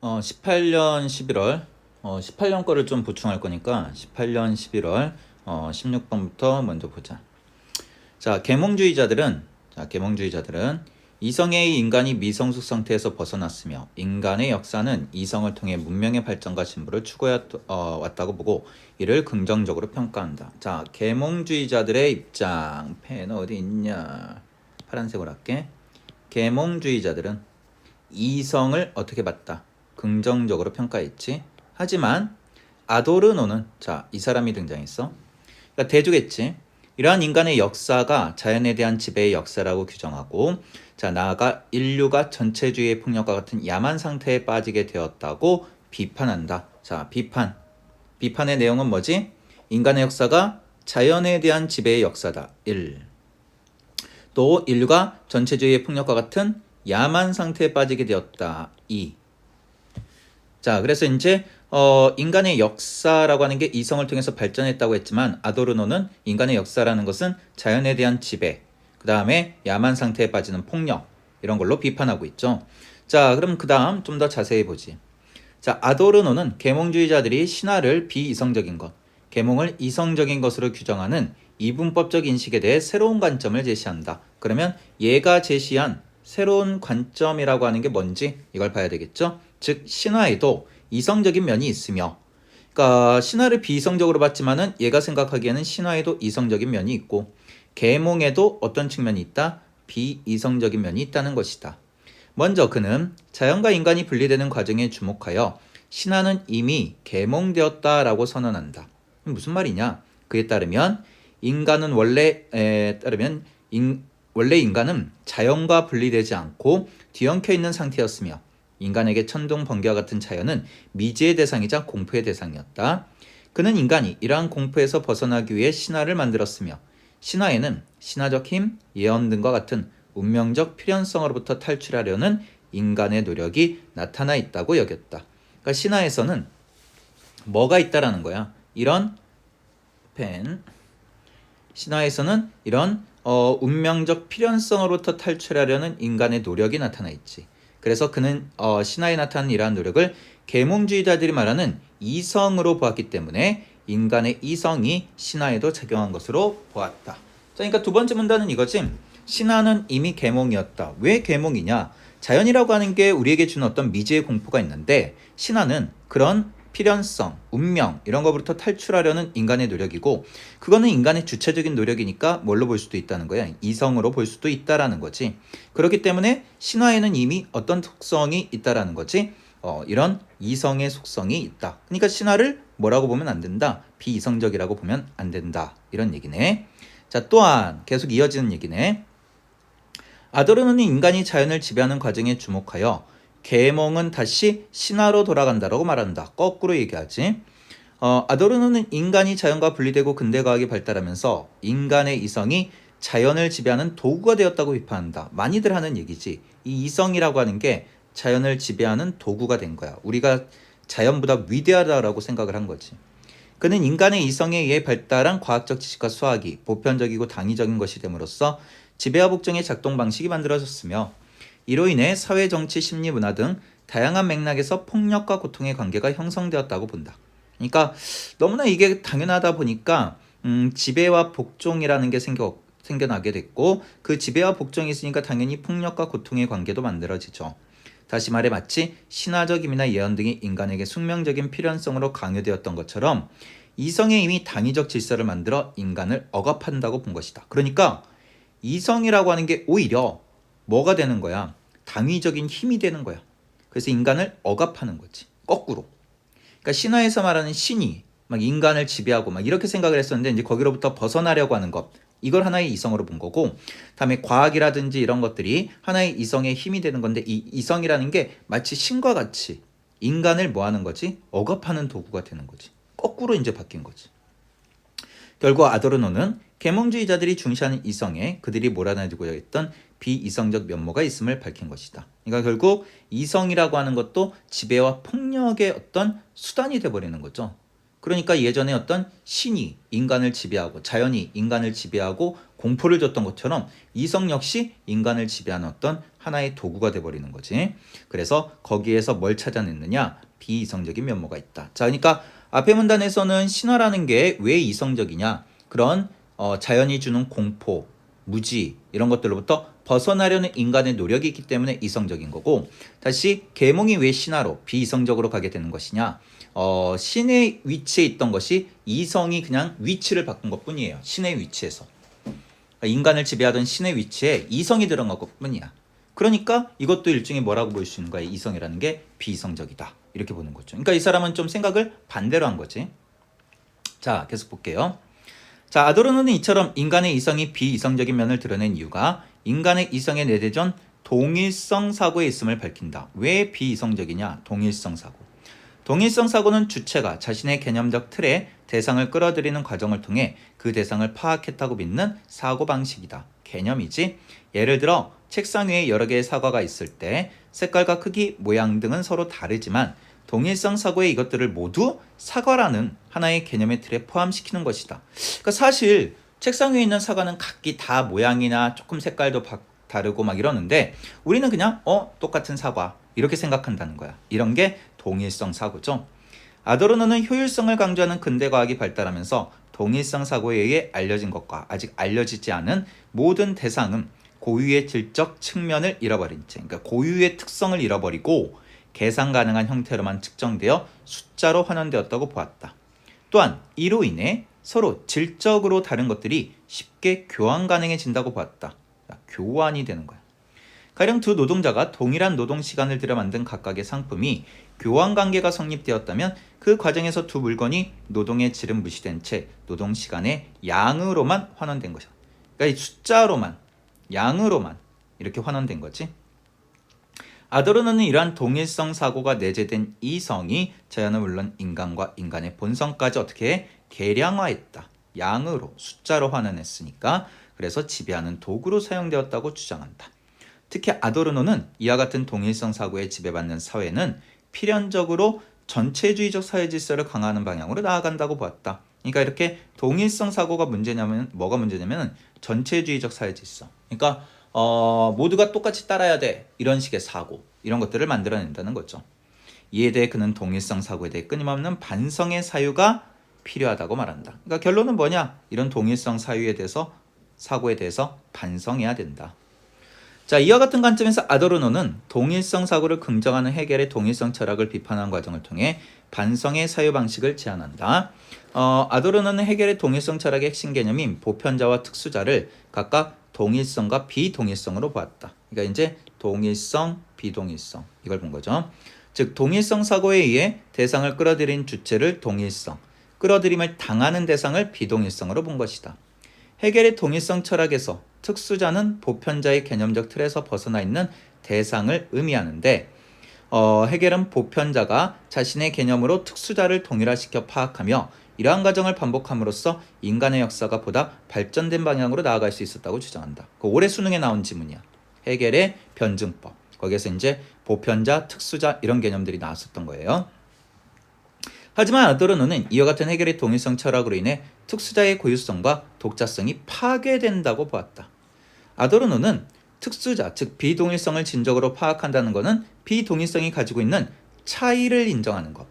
18년 11월 18년 거를 좀 보충할 거니까 18년 11월 16번부터 먼저 보자. 자, 계몽주의자들은 이성의 인간이 미성숙 상태에서 벗어났으며 인간의 역사는 이성을 통해 문명의 발전과 진보를 추구해 왔다고 보고 이를 긍정적으로 평가한다. 자, 계몽주의자들의 입장. 펜 어디 있냐? 파란색으로 할게. 계몽주의자들은 이성을 어떻게 봤다? 긍정적으로 평가했지. 하지만 아도르노는, 자, 이 사람이 등장했어. 그러니까 대주겠지. 이러한 인간의 역사가 자연에 대한 지배의 역사라고 규정하고, 자, 나아가 인류가 전체주의의 폭력과 같은 야만 상태에 빠지게 되었다고 비판한다. 자, 비판의 내용은 뭐지? 인간의 역사가 자연에 대한 지배의 역사다. 1. 또 인류가 전체주의의 폭력과 같은 야만 상태에 빠지게 되었다. 2. 자, 그래서 이제 인간의 역사라고 하는 게 이성을 통해서 발전했다고 했지만 아도르노는 인간의 역사라는 것은 자연에 대한 지배, 그 다음에 야만 상태에 빠지는 폭력, 이런 걸로 비판하고 있죠. 자, 그럼 그 다음 좀 더 자세히 보지. 자, 아도르노는 계몽주의자들이 신화를 비이성적인 것, 계몽을 이성적인 것으로 규정하는 이분법적 인식에 대해 새로운 관점을 제시한다. 그러면 얘가 제시한 새로운 관점이라고 하는 게 뭔지 이걸 봐야 되겠죠. 즉 신화에도 이성적인 면이 있으며, 그러니까 신화를 비이성적으로 봤지만은 얘가 생각하기에는 신화에도 이성적인 면이 있고 계몽에도 어떤 측면이 있다? 비이성적인 면이 있다는 것이다. 먼저 그는 자연과 인간이 분리되는 과정에 주목하여 신화는 이미 계몽되었다라고 선언한다. 무슨 말이냐? 그에 따르면 원래 인간은 자연과 분리되지 않고 뒤엉켜 있는 상태였으며 인간에게 천둥 번개와 같은 자연은 미지의 대상이자 공포의 대상이었다. 그는 인간이 이러한 공포에서 벗어나기 위해 신화를 만들었으며 신화에는 신화적 힘, 예언 등과 같은 운명적 필연성으로부터 탈출하려는 인간의 노력이 나타나 있다고 여겼다. 그러니까 신화에서는 뭐가 있다라는 거야? 신화에서는 이런 운명적 필연성으로부터 탈출하려는 인간의 노력이 나타나 있지. 그래서 그는 신화에 나타난 이러한 노력을 계몽주의자들이 말하는 이성으로 보았기 때문에 인간의 이성이 신화에도 작용한 것으로 보았다. 자, 그러니까 두 번째 문단은 이거지. 신화는 이미 계몽이었다. 왜 계몽이냐? 자연이라고 하는 게 우리에게 주는 어떤 미지의 공포가 있는데 신화는 그런 필연성, 운명 이런 것부터 탈출하려는 인간의 노력이고 그거는 인간의 주체적인 노력이니까 뭘로 볼 수도 있다는 거야. 이성으로 볼 수도 있다라는 거지. 그렇기 때문에 신화에는 이미 어떤 속성이 있다라는 거지. 이런 이성의 속성이 있다. 그러니까 신화를 뭐라고 보면 안 된다. 비이성적이라고 보면 안 된다. 이런 얘기네. 자, 또한 계속 이어지는 얘기네. 아도르노는 인간이 자연을 지배하는 과정에 주목하여 계몽은 다시 신화로 돌아간다라고 말한다. 거꾸로 얘기하지. 아도르노는 인간이 자연과 분리되고 근대과학이 발달하면서 인간의 이성이 자연을 지배하는 도구가 되었다고 비판한다. 많이들 하는 얘기지. 이 이성이라고 하는 게 자연을 지배하는 도구가 된 거야. 우리가 자연보다 위대하다라고 생각을 한 거지. 그는 인간의 이성에 의해 발달한 과학적 지식과 수학이 보편적이고 당위적인 것이 됨으로써 지배와 복종의 작동 방식이 만들어졌으며 이로 인해 사회, 정치, 심리, 문화 등 다양한 맥락에서 폭력과 고통의 관계가 형성되었다고 본다. 그러니까 너무나 이게 당연하다 보니까 지배와 복종이라는 게 생겨나게 됐고 그 지배와 복종이 있으니까 당연히 폭력과 고통의 관계도 만들어지죠. 다시 말해 마치 신화적 힘이나 예언 등이 인간에게 숙명적인 필연성으로 강요되었던 것처럼 이성의 힘이 당위적 질서를 만들어 인간을 억압한다고 본 것이다. 그러니까 이성이라고 하는 게 오히려 뭐가 되는 거야? 당위적인 힘이 되는 거야. 그래서 인간을 억압하는 거지. 거꾸로. 그러니까 신화에서 말하는 신이 막 인간을 지배하고 막 이렇게 생각을 했었는데 이제 거기로부터 벗어나려고 하는 것. 이걸 하나의 이성으로 본 거고 다음에 과학이라든지 이런 것들이 하나의 이성의 힘이 되는 건데 이 이성이라는 게 마치 신과 같이 인간을 뭐 하는 거지? 억압하는 도구가 되는 거지. 거꾸로 이제 바뀐 거지. 결국 아도르노는 계몽주의자들이 중시하는 이성에 그들이 몰아내고 있던 비이성적 면모가 있음을 밝힌 것이다. 그러니까 결국 이성이라고 하는 것도 지배와 폭력의 어떤 수단이 돼버리는 거죠. 그러니까 예전에 어떤 신이 인간을 지배하고 자연이 인간을 지배하고 공포를 줬던 것처럼 이성 역시 인간을 지배하는 어떤 하나의 도구가 돼버리는 거지. 그래서 거기에서 뭘 찾아냈느냐? 비이성적인 면모가 있다. 자, 그러니까 앞의 문단에서는 신화라는 게 왜 이성적이냐? 그런 자연이 주는 공포, 무지 이런 것들로부터 벗어나려는 인간의 노력이 있기 때문에 이성적인 거고, 다시 계몽이 왜 신화로 비이성적으로 가게 되는 것이냐? 신의 위치에 있던 것이 이성이 그냥 위치를 바꾼 것뿐이에요. 신의 위치에서. 그러니까 인간을 지배하던 신의 위치에 이성이 들어간 것뿐이야. 그러니까 이것도 일종의 뭐라고 볼 수 있는 거야? 이성이라는 게 비이성적이다. 이렇게 보는 거죠. 그러니까 이 사람은 좀 생각을 반대로 한 거지. 자, 계속 볼게요. 자, 아도르노는 이처럼 인간의 이성이 비이성적인 면을 드러낸 이유가 인간의 이성의 내재전 동일성 사고에 있음을 밝힌다. 왜 비이성적이냐? 동일성 사고. 동일성 사고는 주체가 자신의 개념적 틀에 대상을 끌어들이는 과정을 통해 그 대상을 파악했다고 믿는 사고방식이다. 개념이지. 예를 들어 책상 위에 여러 개의 사과가 있을 때 색깔과 크기, 모양 등은 서로 다르지만 동일성 사고에 이것들을 모두 사과라는 하나의 개념의 틀에 포함시키는 것이다. 그러니까 사실 책상 위에 있는 사과는 각기 다 모양이나 조금 색깔도 다르고 막 이러는데 우리는 그냥 똑같은 사과 이렇게 생각한다는 거야. 이런 게 동일성 사고죠. 아도르노는 효율성을 강조하는 근대과학이 발달하면서 동일성 사고에 의해 알려진 것과 아직 알려지지 않은 모든 대상은 고유의 질적 측면을 잃어버린 채, 그러니까 고유의 특성을 잃어버리고 계산 가능한 형태로만 측정되어 숫자로 환원되었다고 보았다. 또한 이로 인해 서로 질적으로 다른 것들이 쉽게 교환 가능해진다고 보았다. 교환이 되는 거야. 가령 두 노동자가 동일한 노동 시간을 들여 만든 각각의 상품이 교환 관계가 성립되었다면 그 과정에서 두 물건이 노동의 질은 무시된 채 노동 시간의 양으로만 환원된 것이다. 그러니까 이 숫자로만, 양으로만 이렇게 환원된 거지. 아도르노는 이러한 동일성 사고가 내재된 이성이 자연은 물론 인간과 인간의 본성까지 어떻게 계량화했다. 양으로, 숫자로 환원했으니까 그래서 지배하는 도구로 사용되었다고 주장한다. 특히 아도르노는 이와 같은 동일성 사고에 지배받는 사회는 필연적으로 전체주의적 사회 질서를 강화하는 방향으로 나아간다고 보았다. 그러니까 이렇게 동일성 사고가 문제냐면 뭐가 문제냐면 전체주의적 사회 질서. 그러니까 모두가 똑같이 따라야 돼. 이런 식의 사고. 이런 것들을 만들어낸다는 거죠. 이에 대해 그는 동일성 사고에 대해 끊임없는 반성의 사유가 필요하다고 말한다. 그러니까 결론은 뭐냐? 이런 동일성 사고에 대해서 반성해야 된다. 자, 이와 같은 관점에서 아도르노는 동일성 사고를 긍정하는 해겔의 동일성 철학을 비판하는 과정을 통해 반성의 사유 방식을 제안한다. 아도르노는 해겔의 동일성 철학의 핵심 개념인 보편자와 특수자를 각각 동일성과 비동일성으로 보았다. 그러니까 이제 동일성, 비동일성 이걸 본 거죠. 즉 동일성 사고에 의해 대상을 끌어들인 주체를 동일성, 끌어들임을 당하는 대상을 비동일성으로 본 것이다. 해겔의 동일성 철학에서 특수자는 보편자의 개념적 틀에서 벗어나 있는 대상을 의미하는데 해겔은 보편자가 자신의 개념으로 특수자를 동일화시켜 파악하며 이러한 과정을 반복함으로써 인간의 역사가 보다 발전된 방향으로 나아갈 수 있었다고 주장한다. 그 올해 수능에 나온 지문이야. 해겔의 변증법. 거기에서 이제 보편자, 특수자 이런 개념들이 나왔었던 거예요. 하지만 아도르노는 이와 같은 해겔의 동일성 철학으로 인해 특수자의 고유성과 독자성이 파괴된다고 보았다. 아도르노는 특수자, 즉 비동일성을 진적으로 파악한다는 것은 비동일성이 가지고 있는 차이를 인정하는 것.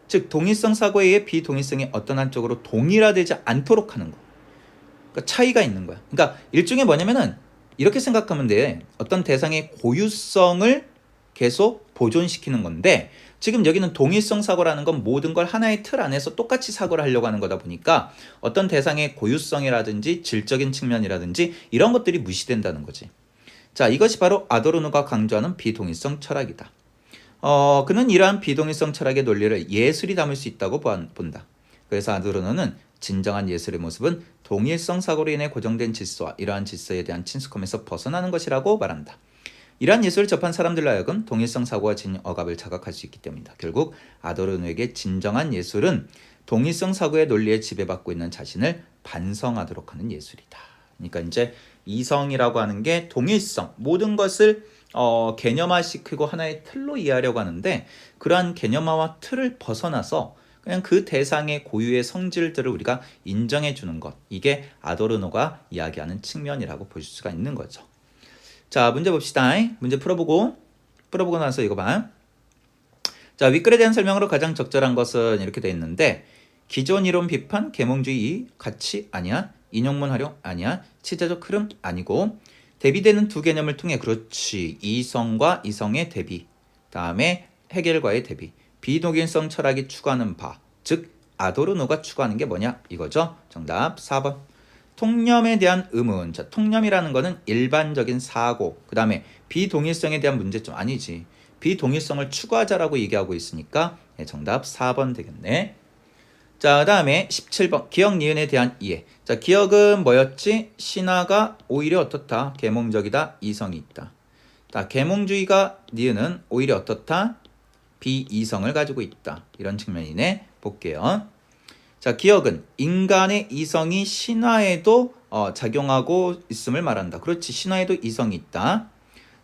즉 동일성 사고에 의해 비동일성이 어떤 한쪽으로 동일화되지 않도록 하는 것. 그러니까 차이가 있는 거야. 그러니까 일종의 뭐냐면은 이렇게 생각하면 돼. 어떤 대상의 고유성을 계속 보존시키는 건데 지금 여기는 동일성 사고라는 건 모든 걸 하나의 틀 안에서 똑같이 사고를 하려고 하는 거다 보니까 어떤 대상의 고유성이라든지 질적인 측면이라든지 이런 것들이 무시된다는 거지. 자, 이것이 바로 아도르노가 강조하는 비동일성 철학이다. 그는 이러한 비동일성 철학의 논리를 예술이 담을 수 있다고 본다. 그래서 아도르노는 진정한 예술의 모습은 동일성 사고로 인해 고정된 질서와 이러한 질서에 대한 친숙함에서 벗어나는 것이라고 말한다. 이러한 예술을 접한 사람들로 하여금 동일성 사고가 지닌 억압을 자각할 수 있기 때문이다. 결국 아도르노에게 진정한 예술은 동일성 사고의 논리에 지배받고 있는 자신을 반성하도록 하는 예술이다. 그러니까 이제 이성이라고 하는 게 동일성, 모든 것을 개념화시키고 하나의 틀로 이해하려고 하는데 그러한 개념화와 틀을 벗어나서 그냥 그 대상의 고유의 성질들을 우리가 인정해 주는 것. 이게 아도르노가 이야기하는 측면이라고 볼 수가 있는 거죠. 자, 문제 봅시다. 문제 풀어보고 나서 이거 봐. 자, 윗글에 대한 설명으로 가장 적절한 것은 이렇게 돼 있는데 기존 이론 비판, 계몽주의 가치 아니야, 인용문 활용 아니야, 치자적 흐름 아니고 대비되는 두 개념을 통해 그렇지 이성과 이성의 대비, 다음에 해겔과의 대비, 비독일성 철학이 추구하는 바, 즉 아도르노가 추구하는 게 뭐냐 이거죠. 정답 4번. 통념에 대한 의문. 자, 통념이라는 거는 일반적인 사고, 그 다음에 비동일성에 대한 문제점 아니지. 비동일성을 추구하자라고 얘기하고 있으니까 정답 4번 되겠네. 자, 그 다음에 17번 기억 니은에 대한 이해. 자, 기억은 뭐였지? 신화가 오히려 어떻다? 계몽적이다. 이성이 있다. 자, 계몽주의가 니은은 오히려 어떻다? 비이성을 가지고 있다. 이런 측면이네. 볼게요. 자, 기억은 인간의 이성이 신화에도 작용하고 있음을 말한다. 그렇지, 신화에도 이성이 있다.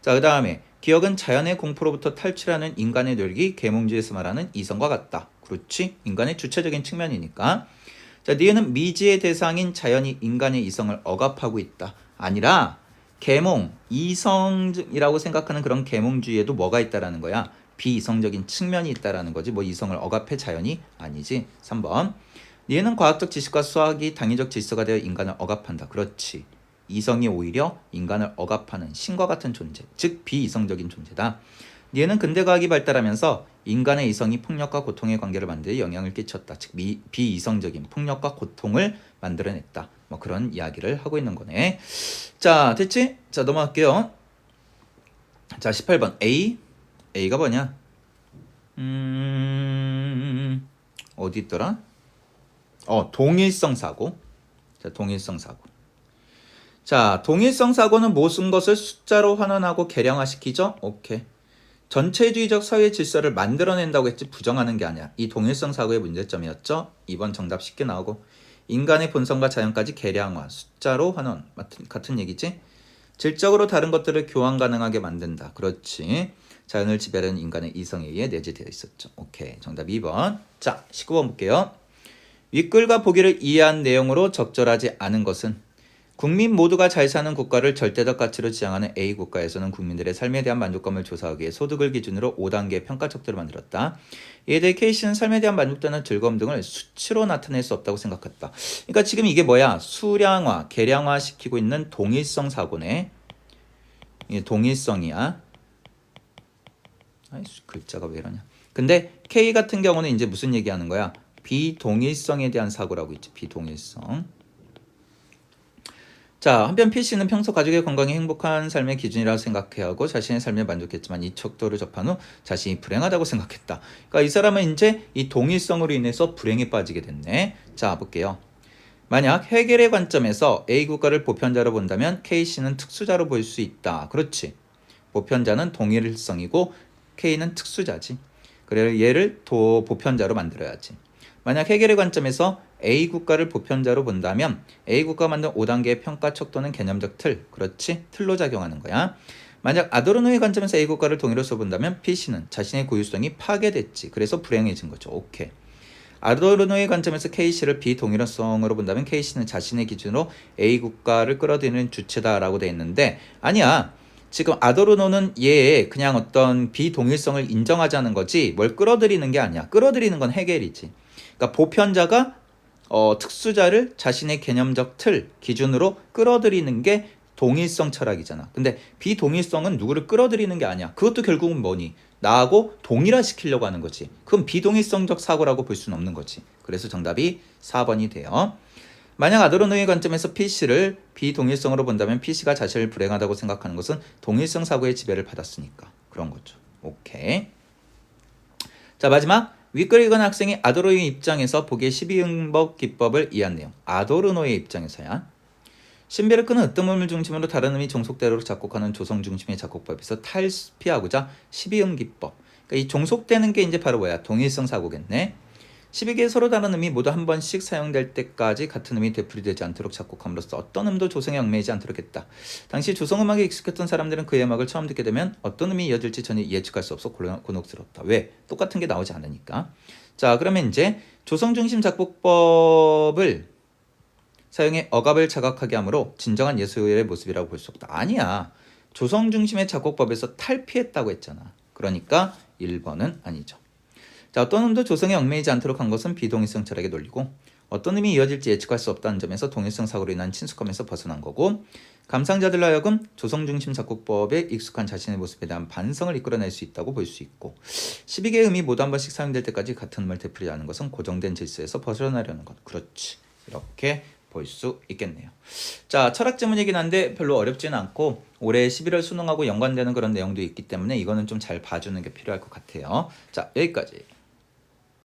자, 그 다음에 기억은 자연의 공포로부터 탈출하는 인간의 노력이 계몽주의에서 말하는 이성과 같다. 그렇지, 인간의 주체적인 측면이니까. 자, 니은은 미지의 대상인 자연이 인간의 이성을 억압하고 있다. 아니라 계몽, 이성이라고 생각하는 그런 계몽주의에도 뭐가 있다라는 거야? 비이성적인 측면이 있다라는 거지. 뭐 이성을 억압해 자연이 아니지. 3번. 얘는 과학적 지식과 수학이 당위적 질서가 되어 인간을 억압한다. 그렇지. 이성이 오히려 인간을 억압하는 신과 같은 존재, 즉 비이성적인 존재다. 얘는 근대과학이 발달하면서 인간의 이성이 폭력과 고통의 관계를 만들어 영향을 끼쳤다. 즉 비이성적인 폭력과 고통을 만들어냈다. 뭐 그런 이야기를 하고 있는 거네. 자, 됐지? 자, 넘어갈게요. 자, 18번 A가 뭐냐? 어디 있더라? 동일성 사고. 자, 동일성 사고. 자, 동일성 사고는 모든 것을 숫자로 환원하고 계량화시키죠? 오케이. 전체주의적 사회 질서를 만들어낸다고 했지 부정하는 게 아니야. 이 동일성 사고의 문제점이었죠? 2번 정답 쉽게 나오고. 인간의 본성과 자연까지 계량화, 숫자로 환원. 같은 얘기지? 질적으로 다른 것들을 교환 가능하게 만든다. 그렇지. 자연을 지배하는 인간의 이성에 의해 내재되어 있었죠. 오케이. 정답 2번. 자, 19번 볼게요. 윗글과 보기를 이해한 내용으로 적절하지 않은 것은 국민 모두가 잘 사는 국가를 절대적 가치로 지향하는 A 국가에서는 국민들의 삶에 대한 만족감을 조사하기 위해 소득을 기준으로 5단계 평가척도를 만들었다. 이에 대해 K씨는 삶에 대한 만족도나 즐거움 등을 수치로 나타낼 수 없다고 생각했다. 그러니까 지금 이게 뭐야? 수량화, 계량화 시키고 있는 동일성 사고네. 이게 동일성이야. 아이씨, 글자가 왜 이러냐. 근데 K 같은 경우는 이제 무슨 얘기하는 거야? 비동일성에 대한 사고라고 있지. 비동일성. 자, 한편 P씨는 평소 가족의 건강이 행복한 삶의 기준이라고 생각해야 하고 자신의 삶에 만족했지만 이 척도를 접한 후 자신이 불행하다고 생각했다. 그러니까 이 사람은 이제 이 동일성으로 인해서 불행에 빠지게 됐네. 자, 볼게요. 만약 해겔의 관점에서 A 국가를 보편자로 본다면 K씨는 특수자로 볼 수 있다. 그렇지. 보편자는 동일성이고 K는 특수자지. 그래 얘를 보편자로 만들어야지. 만약 해겔의 관점에서 A 국가를 보편자로 본다면 A 국가가 만든 5단계의 평가 척도는 개념적 틀, 그렇지? 틀로 작용하는 거야. 만약 아도르노의 관점에서 A 국가를 동일로서 본다면 P씨는 자신의 고유성이 파괴됐지. 그래서 불행해진 거죠. 오케이. 아도르노의 관점에서 K씨를 비동일성으로 본다면 K씨는 자신의 기준으로 A 국가를 끌어들이는 주체다라고 돼 있는데 아니야. 지금 아도르노는 얘의 그냥 어떤 비동일성을 인정하자는 거지 뭘 끌어들이는 게 아니야. 끌어들이는 건 해겔이지. 그러니까 보편자가 특수자를 자신의 개념적 틀 기준으로 끌어들이는 게 동일성 철학이잖아. 근데 비동일성은 누구를 끌어들이는 게 아니야. 그것도 결국은 뭐니? 나하고 동일화시키려고 하는 거지. 그럼 비동일성적 사고라고 볼 수는 없는 거지. 그래서 정답이 4번이 돼요. 만약 아도르노의 관점에서 P씨를 비동일성으로 본다면 P씨가 자신을 불행하다고 생각하는 것은 동일성 사고의 지배를 받았으니까 그런 거죠. 오케이. 자, 마지막 윗글 읽은 학생이 아도르노의 입장에서 보기에 12응법 기법을 이해한 내용. 아도르노의 입장에서야. 신베르크는 으뜸음을 중심으로 다른 의미 종속대로로 작곡하는 조성 중심의 작곡법에서 탈피하고자 12음 기법. 그러니까 이 종속되는 게 이제 바로 뭐야? 동일성 사고겠네. 12개의 서로 다른 음이 모두 한 번씩 사용될 때까지 같은 음이 되풀이되지 않도록 작곡함으로써 어떤 음도 조성에 얽매이지 않도록 했다. 당시 조성음악에 익숙했던 사람들은 그의 음악을 처음 듣게 되면 어떤 음이 이어질지 전혀 예측할 수 없어 곤혹스럽다. 왜? 똑같은 게 나오지 않으니까. 자, 그러면 이제 조성 중심 작곡법을 사용해 억압을 자각하게 하므로 진정한 예술의 모습이라고 볼 수 없다. 아니야. 조성 중심의 작곡법에서 탈피했다고 했잖아. 그러니까 1번은 아니죠. 자, 어떤 놈도 조성에 얽매이지 않도록 한 것은 비동일성 철학의 논리고 어떤 놈이 이어질지 예측할 수 없다는 점에서 동일성 사고로 인한 친숙함에서 벗어난 거고 감상자들로 하여금 조성 중심 작곡법에 익숙한 자신의 모습에 대한 반성을 이끌어낼 수 있다고 볼 수 있고 12개의 음이 모두 한 번씩 사용될 때까지 같은 음을 되풀이하는 것은 고정된 질서에서 벗어나려는 것. 그렇지. 이렇게 볼 수 있겠네요. 자, 철학 제문이긴 한데 별로 어렵지는 않고 올해 11월 수능하고 연관되는 그런 내용도 있기 때문에 이거는 좀 잘 봐주는 게 필요할 것 같아요. 자, 여기까지.